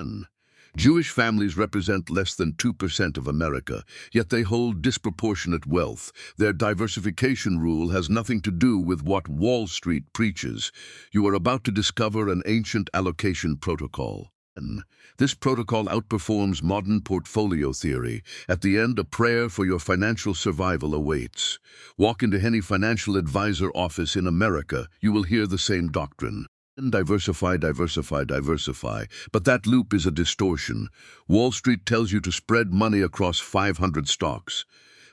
And Jewish families represent less than 2% of America, yet they hold disproportionate wealth. Their diversification rule has nothing to do with what Wall Street preaches. You are about to discover an ancient allocation protocol. And this protocol outperforms modern portfolio theory. At the end, a prayer for your financial survival awaits. Walk into any financial advisor office in America, you will hear the same doctrine. Diversify, diversify, diversify. But that loop is a distortion. Wall Street tells you to spread money across 500 stocks.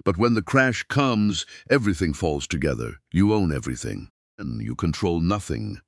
But when the crash comes, everything falls together. You own everything, and you control nothing.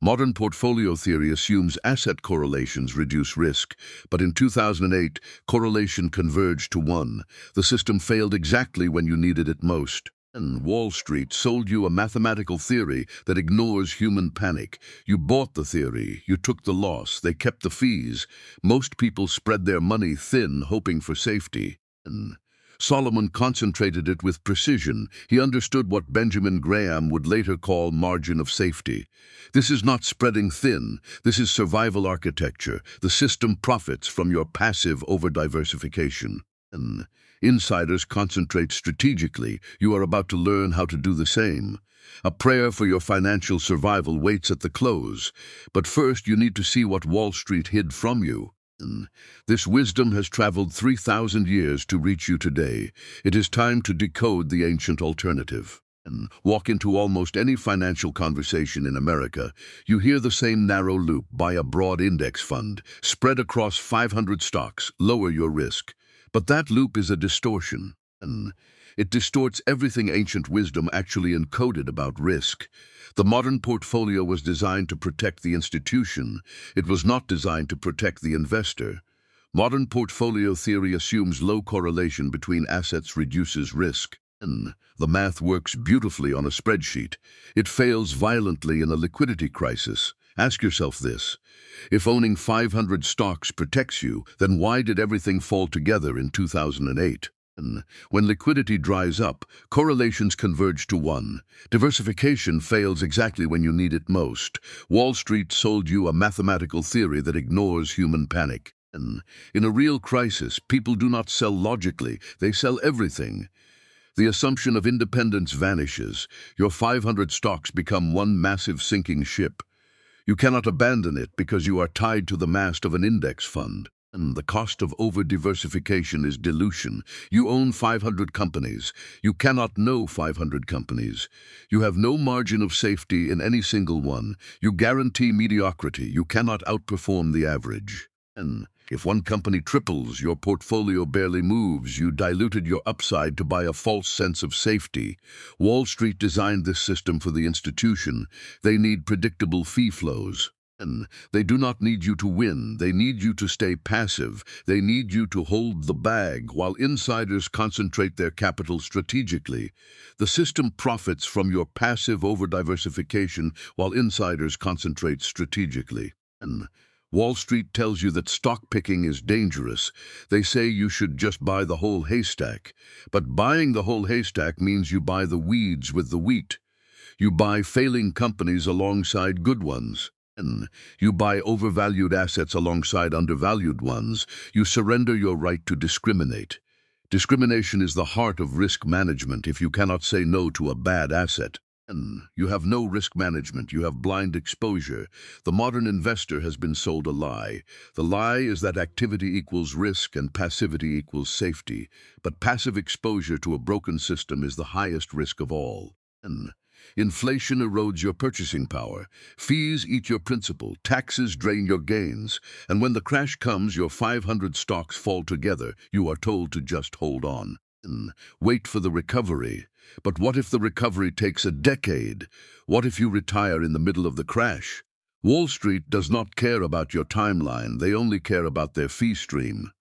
Modern portfolio theory assumes asset correlations reduce risk, but in 2008, correlation converged to 1. The system failed exactly when you needed it most. And Wall Street sold you a mathematical theory that ignores human panic. You bought the theory, you took the loss, they kept the fees. Most people spread their money thin, hoping for safety. And Solomon concentrated it with precision. He understood what Benjamin Graham would later call margin of safety. This is not spreading thin. This is survival architecture. The system profits from your passive over-diversification. And insiders concentrate strategically. You are about to learn how to do the same. A prayer for your financial survival waits at the close. But first, you need to see what Wall Street hid from you. This wisdom has traveled 3,000 years to reach you today. It is time to decode the ancient alternative. Walk into almost any financial conversation in America. You hear the same narrow loop: buy a broad index fund, spread across 500 stocks, lower your risk. But that loop is a distortion. It distorts everything ancient wisdom actually encoded about risk. The modern portfolio was designed to protect the institution. It was not designed to protect the investor. Modern portfolio theory assumes low correlation between assets reduces risk. The math works beautifully on a spreadsheet. It fails violently in a liquidity crisis. Ask yourself this: if owning 500 stocks protects you, then why did everything fall together in 2008? When liquidity dries up, correlations converge to 1. Diversification fails exactly when you need it most. Wall Street sold you a mathematical theory that ignores human panic. In a real crisis, people do not sell logically, they sell everything. The assumption of independence vanishes. Your 500 stocks become one massive sinking ship. You cannot abandon it because you are tied to the mast of an index fund. The cost of over-diversification is dilution. You own 500 companies. You cannot know 500 companies. You have no margin of safety in any single one. You guarantee mediocrity. You cannot outperform the average. If one company triples, your portfolio barely moves. You diluted your upside to buy a false sense of safety. Wall Street designed this system for the institution. They need predictable fee flows. They do not need you to win. They need you to stay passive. They need you to hold the bag while insiders concentrate their capital strategically. The system profits from your passive over-diversification while insiders concentrate strategically. Wall Street tells you that stock picking is dangerous. They say you should just buy the whole haystack. But buying the whole haystack means you buy the weeds with the wheat. You buy failing companies alongside good ones. You buy overvalued assets alongside undervalued ones. You surrender your right to discriminate. Discrimination is the heart of risk management. If you cannot say no to a bad asset, you have no risk management. You have blind exposure. The modern investor has been sold a lie. The lie is that activity equals risk and passivity equals safety. But passive exposure to a broken system is the highest risk of all. Inflation erodes your purchasing power. Fees eat your principal. Taxes drain your gains. And when the crash comes, your 500 stocks fall together. You are told to just hold on. Wait for the recovery. But what if the recovery takes a decade? What if you retire in the middle of the crash? Wall Street does not care about your timeline. They only care about their fee stream.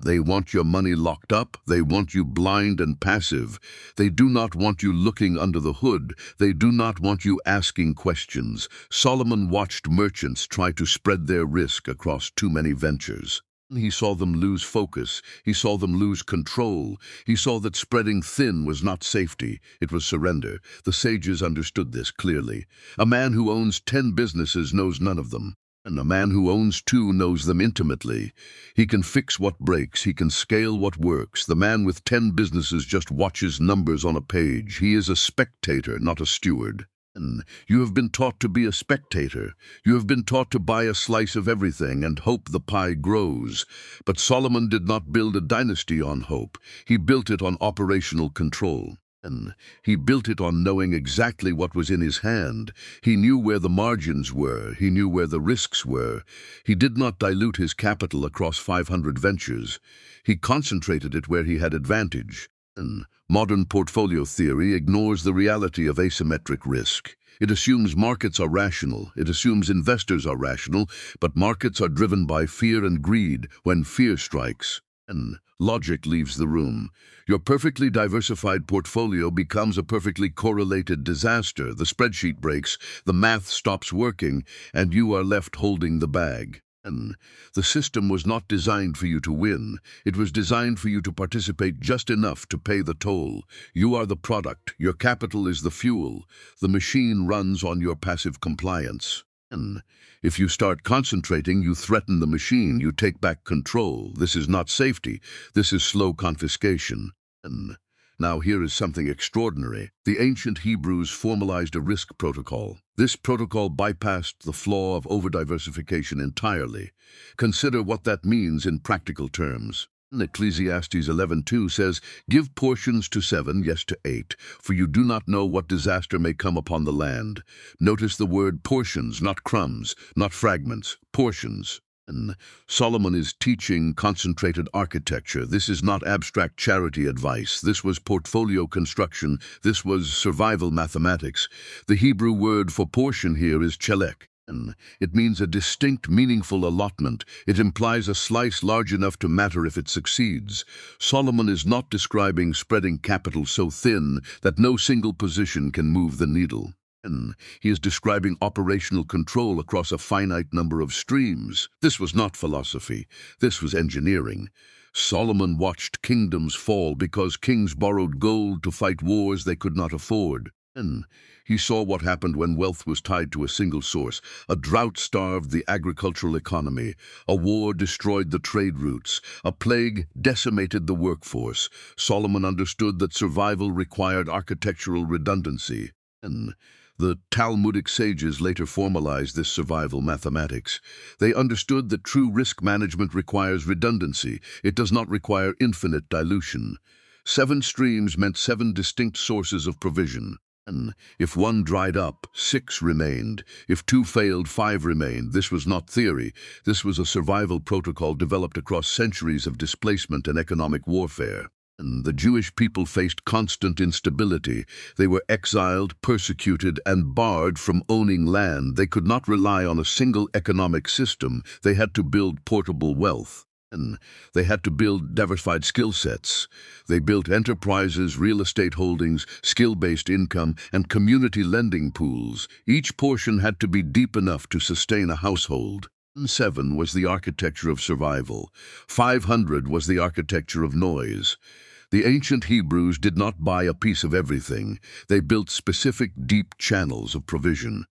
They want your money locked up. They want you blind and passive. They do not want you looking under the hood. They do not want you asking questions. Solomon watched merchants try to spread their risk across too many ventures. He saw them lose focus. He saw them lose control. He saw that spreading thin was not safety. It was surrender. The sages understood this clearly. A man who owns 10 businesses knows none of them. And a man who owns two knows them intimately. He can fix what breaks, he can scale what works. The man with 10 businesses just watches numbers on a page. He is a spectator, not a steward. And you have been taught to be a spectator. You have been taught to buy a slice of everything and hope the pie grows. But Solomon did not build a dynasty on hope. He built it on operational control. And he built it on knowing exactly what was in his hand. He knew where the margins were. He knew where the risks were. He did not dilute his capital across 500 ventures. He concentrated it where he had advantage. And modern portfolio theory ignores the reality of asymmetric risk. It assumes markets are rational. It assumes investors are rational, but markets are driven by fear and greed. When fear strikes, and logic leaves the room, your perfectly diversified portfolio becomes a perfectly correlated disaster. The spreadsheet breaks, the math stops working, and you are left holding the bag. And the system was not designed for you to win. It was designed for you to participate just enough to pay the toll. You are the product. Your capital is the fuel. The machine runs on your passive compliance. And if you start concentrating, you threaten the machine. You take back control. This is not safety. This is slow confiscation. And now here is something extraordinary. The ancient Hebrews formalized a risk protocol. This protocol bypassed the flaw of over-diversification entirely. Consider what that means in practical terms. Ecclesiastes 11:2 says, "Give portions to 7, yes to 8, for you do not know what disaster may come upon the land." Notice the word portions, not crumbs, not fragments, portions. And Solomon is teaching concentrated architecture. This is not abstract charity advice. This was portfolio construction. This was survival mathematics. The Hebrew word for portion here is chelek. And it means a distinct, meaningful allotment. It implies a slice large enough to matter if it succeeds. Solomon is not describing spreading capital so thin that no single position can move the needle. And he is describing operational control across a finite number of streams. This was not philosophy. This was engineering. Solomon watched kingdoms fall because kings borrowed gold to fight wars they could not afford. And he saw what happened when wealth was tied to a single source. A drought starved the agricultural economy. A war destroyed the trade routes. A plague decimated the workforce. Solomon understood that survival required architectural redundancy. And the Talmudic sages later formalized this survival mathematics. They understood that true risk management requires redundancy. It does not require infinite dilution. 7 streams meant 7 distinct sources of provision. And if one dried up, 6 remained. If 2 failed, 5 remained. This was not theory. This was a survival protocol developed across centuries of displacement and economic warfare. And the Jewish people faced constant instability. They were exiled, persecuted, and barred from owning land. They could not rely on a single economic system. They had to build portable wealth. And they had to build diversified skill sets. They built enterprises, real estate holdings, skill-based income, and community lending pools. Each portion had to be deep enough to sustain a household. 7 was the architecture of survival. 500 was the architecture of noise. The ancient Hebrews did not buy a piece of everything. They built specific deep channels of provision.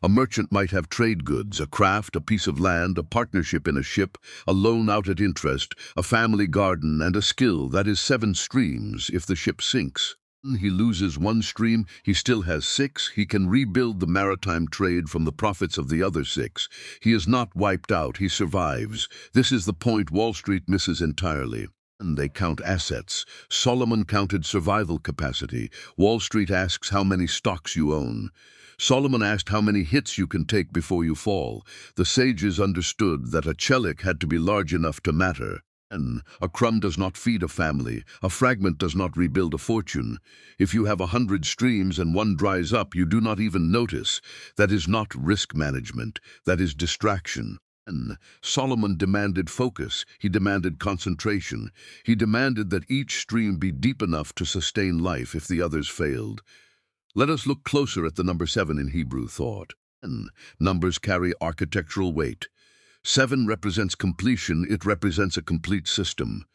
A merchant might have trade goods, a craft, a piece of land, a partnership in a ship, a loan out at interest, a family garden, and a skill. That is 7 streams if the ship sinks. He loses 1 stream, he still has 6. He can rebuild the maritime trade from the profits of the other 6. He is not wiped out, he survives. This is the point Wall Street misses entirely. And they count assets. Solomon counted survival capacity. Wall Street asks how many stocks you own. Solomon asked how many hits you can take before you fall. The sages understood that a chelek had to be large enough to matter. And a crumb does not feed a family. A fragment does not rebuild a fortune. If you have 100 streams and one dries up, you do not even notice. That is not risk management. That is distraction. And Solomon demanded focus. He demanded concentration. He demanded that each stream be deep enough to sustain life if the others failed. Let us look closer at the number 7 in Hebrew thought. And numbers carry architectural weight. 7 represents completion. It represents a complete system.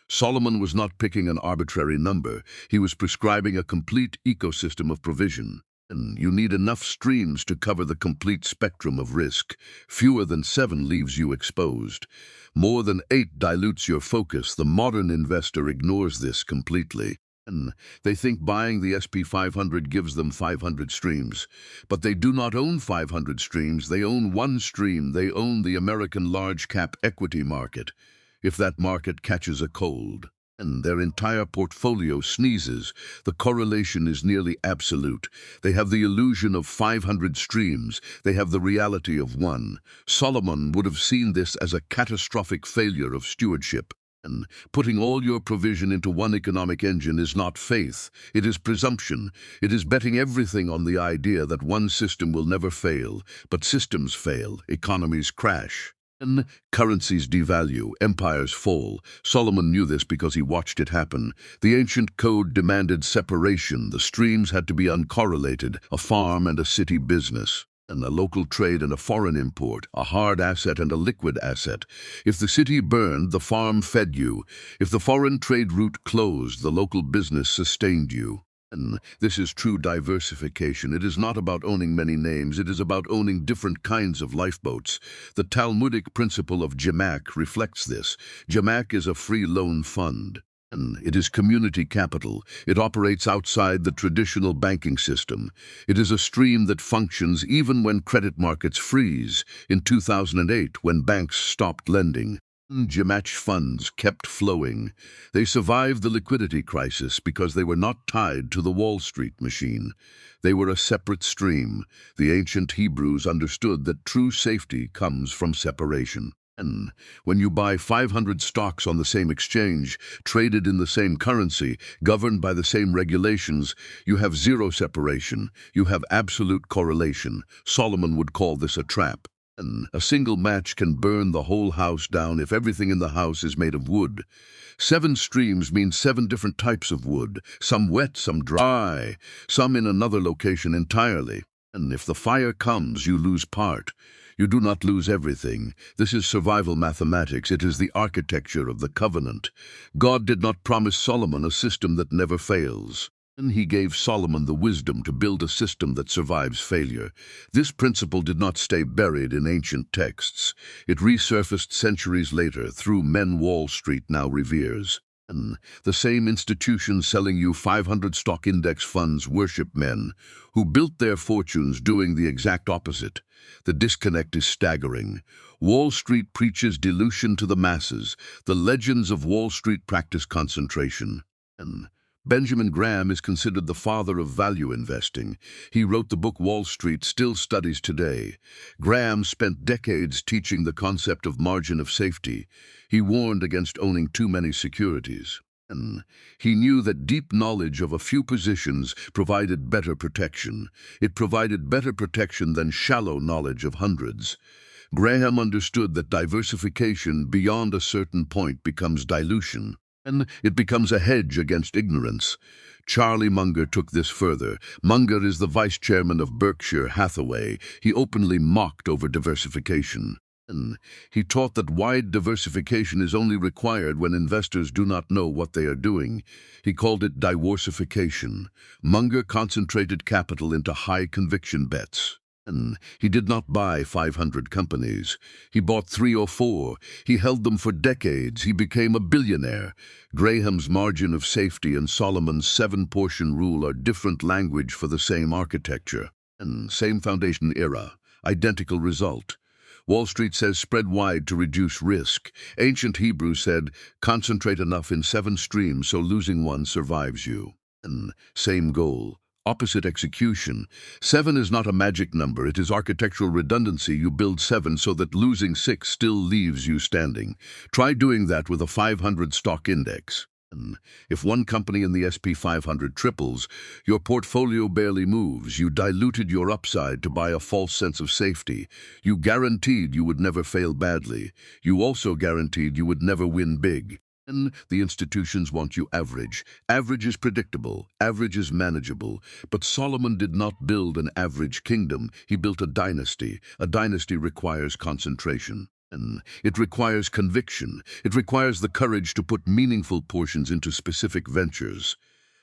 Solomon was not picking an arbitrary number. He was prescribing a complete ecosystem of provision. And you need enough streams to cover the complete spectrum of risk. Fewer than 7 leaves you exposed. More than 8 dilutes your focus. The modern investor ignores this completely. And they think buying the SP 500 gives them 500 streams. But they do not own 500 streams. They own one stream. They own the American large-cap equity market. If that market catches a cold, and their entire portfolio sneezes, the correlation is nearly absolute. They have the illusion of 500 streams. They have the reality of one. Solomon would have seen this as a catastrophic failure of stewardship. And putting all your provision into one economic engine is not faith. It is presumption. It is betting everything on the idea that one system will never fail. But systems fail. Economies crash. And currencies devalue, empires fall. Solomon knew this because he watched it happen. The ancient code demanded separation. The streams had to be uncorrelated, a farm and a city business, and a local trade and a foreign import, a hard asset and a liquid asset. If the city burned, the farm fed you. If the foreign trade route closed, the local business sustained you. And this is true diversification. It is not about owning many names. It is about owning different kinds of lifeboats. The Talmudic principle of jamak reflects this. Jamak is a free loan fund. And it is community capital. It operates outside the traditional banking system. It is a stream that functions even when credit markets freeze. In 2008, when banks stopped lending, Jamak funds kept flowing. They survived the liquidity crisis because they were not tied to the Wall Street machine. They were a separate stream. The ancient Hebrews understood that true safety comes from separation. And when you buy 500 stocks on the same exchange, traded in the same currency, governed by the same regulations, you have zero separation. You have absolute correlation. Solomon would call this a trap. And a single match can burn the whole house down if everything in the house is made of wood. 7 streams means 7 different types of wood, some wet, some dry, some in another location entirely. And if the fire comes, you lose part. You do not lose everything. This is survival mathematics. It is the architecture of the covenant. God did not promise Solomon a system that never fails. And he gave Solomon the wisdom to build a system that survives failure. This principle did not stay buried in ancient texts. It resurfaced centuries later through men Wall Street now reveres. And the same institutions selling you 500 stock index funds worship men who built their fortunes doing the exact opposite. The disconnect is staggering. Wall Street preaches dilution to the masses. The legends of Wall Street practice concentration. And Benjamin Graham is considered the father of value investing. He wrote the book Wall Street Still Studies Today. Graham spent decades teaching the concept of margin of safety. He warned against owning too many securities. And he knew that deep knowledge of a few positions provided better protection. It provided better protection than shallow knowledge of hundreds. Graham understood that diversification beyond a certain point becomes dilution. And it becomes a hedge against ignorance. Charlie Munger took this further. Munger is the vice chairman of Berkshire Hathaway. He openly mocked over-diversification. And he taught that wide diversification is only required when investors do not know what they are doing. He called it diversification. Munger concentrated capital into high-conviction bets. And he did not buy 500 companies. He bought 3 or 4. He held them for decades. He became a billionaire. Graham's margin of safety and Solomon's 7-portion rule are different language for the same architecture. And same foundation era, identical result. Wall Street says spread wide to reduce risk. Ancient Hebrew said concentrate enough in 7 streams so losing one survives you. And same goal. Opposite execution. 7 is not a magic number. It is architectural redundancy. You build 7 so that losing 6 still leaves you standing. Try doing that with a 500 stock index. And if one company in the SP 500 triples, your portfolio barely moves. You diluted your upside to buy a false sense of safety. You guaranteed you would never fail badly. You also guaranteed you would never win big. And the institutions want you average. Average is predictable. Average is manageable. But Solomon did not build an average kingdom. He built a dynasty. A dynasty requires concentration. And it requires conviction. It requires the courage to put meaningful portions into specific ventures.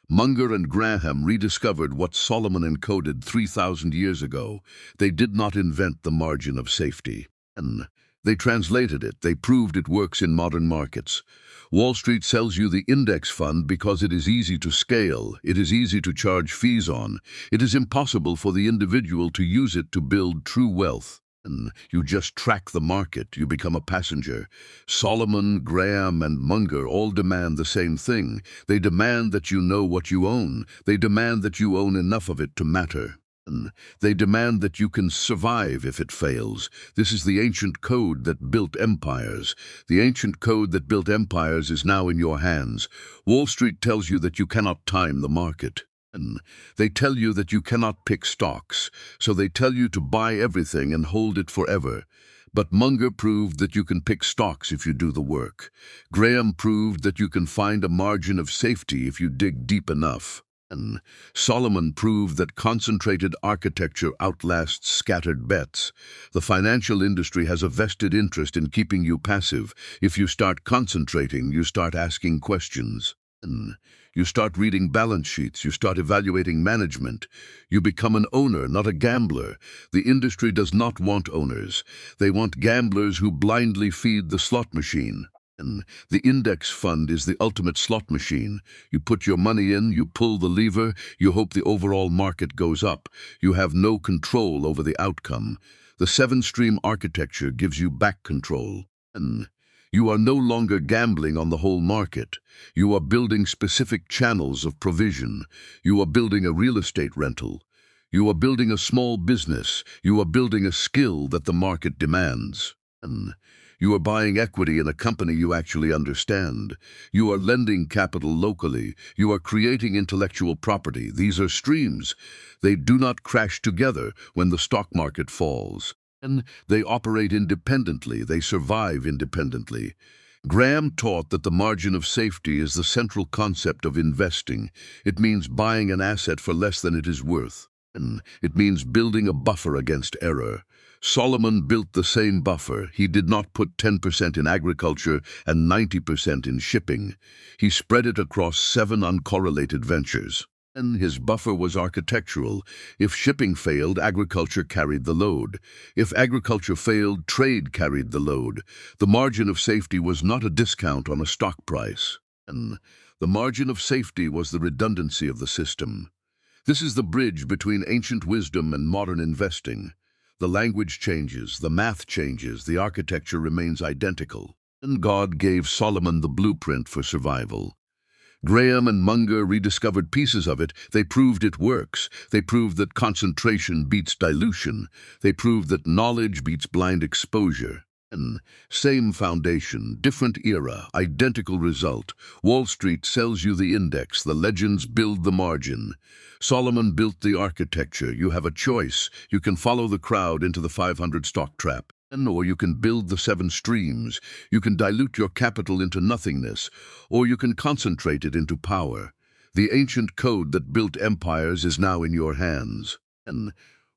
Munger and Graham rediscovered what Solomon encoded 3,000 years ago. They did not invent the margin of safety. And they translated it. They proved it works in modern markets. Wall Street sells you the index fund because it is easy to scale. It is easy to charge fees on. It is impossible for the individual to use it to build true wealth. And you just track the market. You become a passenger. Solomon, Graham, and Munger all demand the same thing. They demand that you know what you own. They demand that you own enough of it to matter. And they demand that you can survive if it fails. This is the ancient code that built empires. The ancient code that built empires is now in your hands. Wall Street tells you that you cannot time the market. And they tell you that you cannot pick stocks, so they tell you to buy everything and hold it forever. But Munger proved that you can pick stocks if you do the work. Graham proved that you can find a margin of safety if you dig deep enough. And Solomon proved that concentrated architecture outlasts scattered bets. The financial industry has a vested interest in keeping you passive. If you start concentrating, you start asking questions. And you start reading balance sheets, you start evaluating management. You become an owner, not a gambler. The industry does not want owners. They want gamblers who blindly feed the slot machine. And the index fund is the ultimate slot machine. You put your money in, you pull the lever, you hope the overall market goes up. You have no control over the outcome. The seven-stream architecture gives you back control. And you are no longer gambling on the whole market. You are building specific channels of provision. You are building a real estate rental. You are building a small business. You are building a skill that the market demands. And you are buying equity in a company you actually understand. You are lending capital locally. You are creating intellectual property. These are streams. They do not crash together when the stock market falls. And they operate independently. They survive independently. Graham taught that the margin of safety is the central concept of investing. It means buying an asset for less than it is worth. And it means building a buffer against error. Solomon built the same buffer. He did not put 10% in agriculture and 90% in shipping. He spread it across 7 uncorrelated ventures. And his buffer was architectural. If shipping failed, agriculture carried the load. If agriculture failed, trade carried the load. The margin of safety was not a discount on a stock price. And the margin of safety was the redundancy of the system. This is the bridge between ancient wisdom and modern investing. The language changes, the math changes, the architecture remains identical. And God gave Solomon the blueprint for survival. Graham and Munger rediscovered pieces of it. They proved it works. They proved that concentration beats dilution. They proved that knowledge beats blind exposure. And same foundation, different era, identical result. Wall Street sells you the index. The legends build the margin. Solomon built the architecture. You have a choice. You can follow the crowd into the 500 stock trap. Or you can build the 7 streams. You can dilute your capital into nothingness, or you can concentrate it into power. The ancient code that built empires is now in your hands. And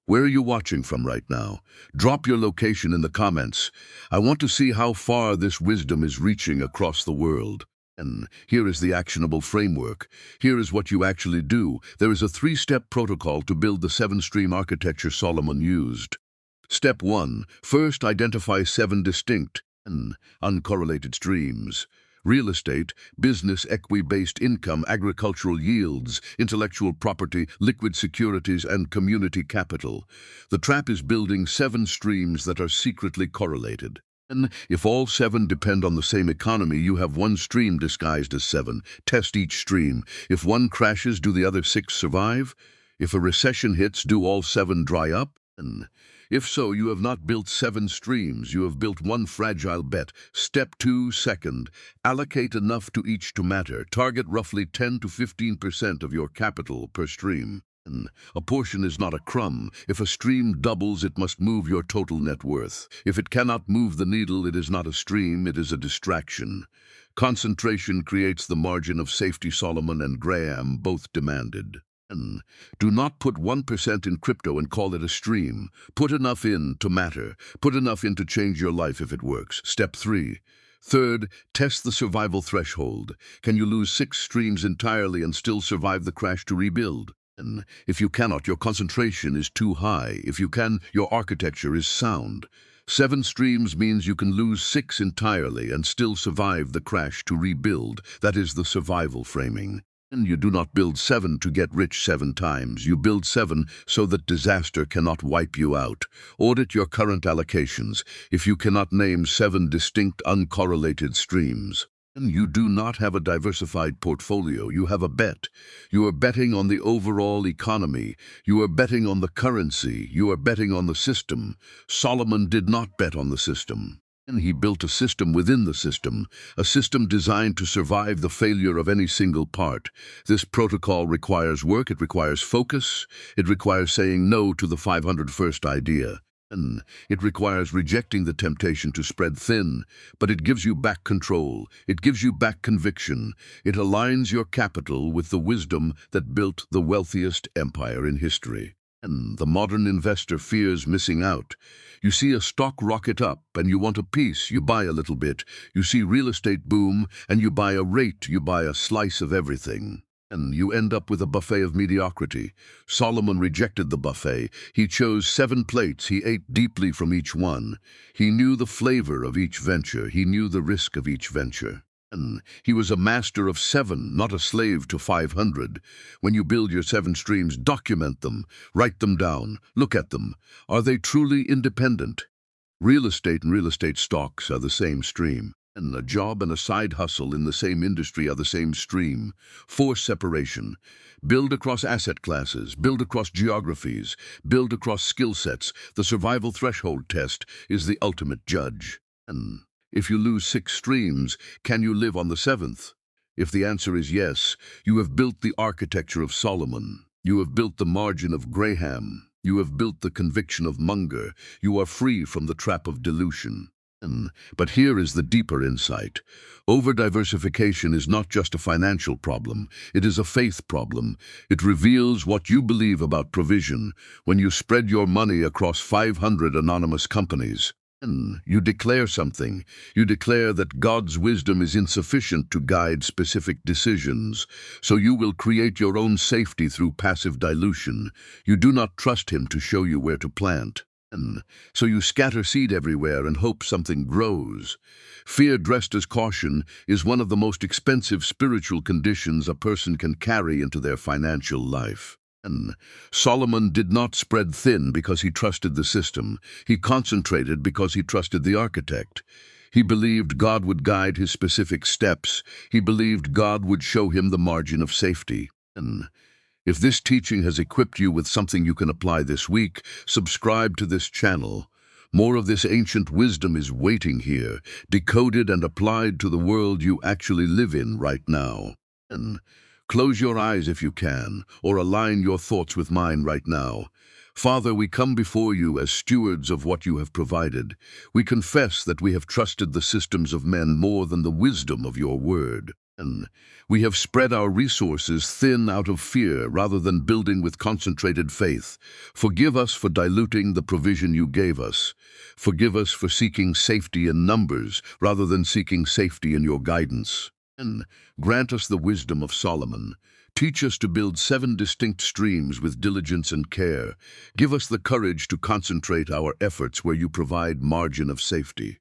where are you watching from right now? Drop your location in the comments. I want to see how far this wisdom is reaching across the world. And here is the actionable framework. Here is what you actually do. There is a 3-step protocol to build the 7-stream architecture Solomon used. Step 1. First, identify 7 distinct and uncorrelated streams. Real estate, business, equity-based income, agricultural yields, intellectual property, liquid securities, and community capital. The trap is building 7 streams that are secretly correlated. And if all 7 depend on the same economy, you have 1 stream disguised as 7. Test each stream. If 1 crashes, do the other 6 survive? If a recession hits, do all 7 dry up? And if so, you have not built 7 streams, you have built 1 fragile bet. Step 2, second, allocate enough to each to matter. Target roughly 10 to 15% of your capital per stream. And a portion is not a crumb. If a stream doubles, it must move your total net worth. If it cannot move the needle, it is not a stream, it is a distraction. Concentration creates the margin of safety Solomon and Graham both demanded. And do not put 1% in crypto and call it a stream. Put enough in to matter. Put enough in to change your life if it works. Step 3. Third, test the survival threshold. Can you lose 6 streams entirely and still survive the crash to rebuild? And if you cannot, your concentration is too high. If you can, your architecture is sound. 7 streams means you can lose 6 entirely and still survive the crash to rebuild. That is the survival framing. And you do not build 7 to get rich 7 times. You build 7 so that disaster cannot wipe you out. Audit your current allocations if you cannot name 7 distinct uncorrelated streams. And you do not have a diversified portfolio. You have a bet. You are betting on the overall economy. You are betting on the currency. You are betting on the system. Solomon did not bet on the system. And he built a system within the system, a system designed to survive the failure of any single part. This protocol requires work, it requires focus, it requires saying no to the 501st idea. And it requires rejecting the temptation to spread thin, but it gives you back control, it gives you back conviction, it aligns your capital with the wisdom that built the wealthiest empire in history. And the modern investor fears missing out. You see a stock rocket up and you want a piece, you buy a little bit. You see real estate boom and you buy a rate, you buy a slice of everything. And you end up with a buffet of mediocrity. Solomon rejected the buffet. He chose 7 plates. He ate deeply from each one. He knew the flavor of each venture. He knew the risk of each venture. And he was a master of 7, not a slave to 500. When you build your 7 streams, document them, write them down, look at them. Are they truly independent? Real estate and real estate stocks are the same stream. And a job and a side hustle in the same industry are the same stream. Force separation. Build across asset classes, build across geographies, build across skill sets. The survival threshold test is the ultimate judge. And if you lose 6 streams, can you live on the 7th? If the answer is yes, you have built the architecture of Solomon. You have built the margin of Graham. You have built the conviction of Munger. You are free from the trap of dilution. But here is the deeper insight. Over-diversification is not just a financial problem. It is a faith problem. It reveals what you believe about provision. When you spread your money across 500 anonymous companies, you declare something. You declare that God's wisdom is insufficient to guide specific decisions, so you will create your own safety through passive dilution. You do not trust Him to show you where to plant. So you scatter seed everywhere and hope something grows. Fear dressed as caution is one of the most expensive spiritual conditions a person can carry into their financial life. Solomon did not spread thin because he trusted the system. He concentrated because he trusted the architect. He believed God would guide his specific steps. He believed God would show him the margin of safety. If this teaching has equipped you with something you can apply this week, subscribe to this channel. More of this ancient wisdom is waiting here, decoded and applied to the world you actually live in right now. Close your eyes if you can, or align your thoughts with mine right now. Father, we come before you as stewards of what you have provided. We confess that we have trusted the systems of men more than the wisdom of your word. We have spread our resources thin out of fear rather than building with concentrated faith. Forgive us for diluting the provision you gave us. Forgive us for seeking safety in numbers rather than seeking safety in your guidance. Grant us the wisdom of Solomon. Teach us to build 7 distinct streams with diligence and care. Give us the courage to concentrate our efforts where you provide margin of safety.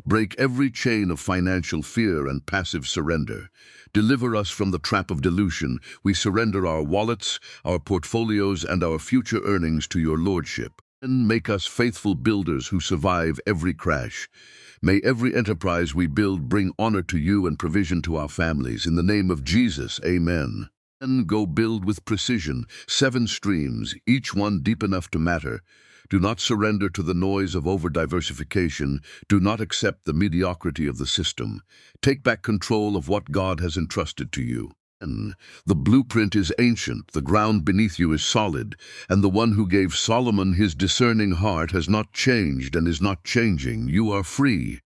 Break every chain of financial fear and passive surrender. Deliver us from the trap of dilution. We surrender our wallets, our portfolios, and our future earnings to your lordship. And make us faithful builders who survive every crash. May every enterprise we build bring honor to you and provision to our families. In the name of Jesus, amen. And go build with precision, 7 streams, each one deep enough to matter. Do not surrender to the noise of over-diversification. Do not accept the mediocrity of the system. Take back control of what God has entrusted to you. The blueprint is ancient, the ground beneath you is solid, and the one who gave Solomon his discerning heart has not changed and is not changing. You are free.